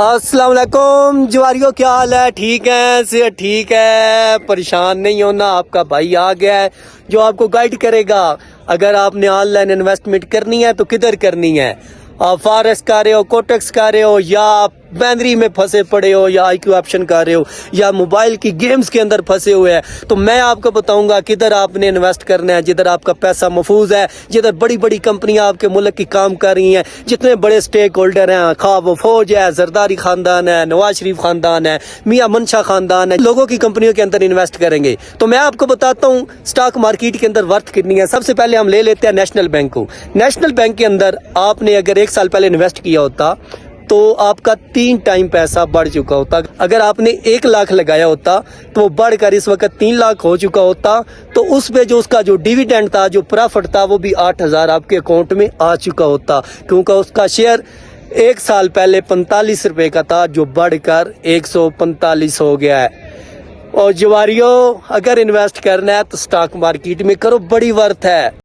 السلام علیکم جواریوں، کیا حال ہے؟ ٹھیک ہے؟ صحت ٹھیک ہے؟ پریشان نہیں ہونا، آپ کا بھائی آ گیا ہے جو آپ کو گائیڈ کرے گا۔ اگر آپ نے آن لائن انویسٹمنٹ کرنی ہے تو کدھر کرنی ہے؟ آپ فارس کر رہے ہو، کوٹکس کر رہے ہو، یا آپ بینری میں پھنسے پڑے ہو، یا آئی کیو آپشن کر رہے ہو، یا موبائل کی گیمز کے اندر پھنسے ہوئے ہیں، تو میں آپ کو بتاؤں گا کدھر آپ نے انویسٹ کرنا ہے، جدھر آپ کا پیسہ محفوظ ہے، جدھر بڑی بڑی کمپنیاں آپ کے ملک کی کام کر رہی ہیں، جتنے بڑے سٹیک ہولڈر ہیں، خواہ وہ فوج ہے، زرداری خاندان ہے، نواز شریف خاندان ہے، میاں منشا خاندان ہے، لوگوں کی کمپنیوں کے اندر انویسٹ کریں گے۔ تو میں آپ کو بتاتا ہوں سٹاک مارکیٹ کے اندر ورتھ کتنی ہے۔ سب سے پہلے ہم لے لیتے ہیں نیشنل بینک کو۔ نیشنل بینک کے اندر آپ نے اگر 1 سال پہلے انویسٹ کیا ہوتا تو آپ کا 3 ٹائم پیسہ بڑھ چکا ہوتا۔ اگر آپ نے 1 لاکھ لگایا ہوتا تو وہ بڑھ کر اس وقت 3 لاکھ ہو چکا ہوتا، تو اس پہ جو اس کا جو ڈیویڈنڈ تھا، جو پرافٹ تھا، وہ بھی 8,000 آپ کے اکاؤنٹ میں آ چکا ہوتا، کیونکہ اس کا شیئر 1 سال پہلے 45 روپے کا تھا، جو بڑھ کر 145 ہو گیا ہے۔ اور جواریوں، اگر انویسٹ کرنا ہے تو سٹاک مارکیٹ میں کرو، بڑی ورتھ ہے۔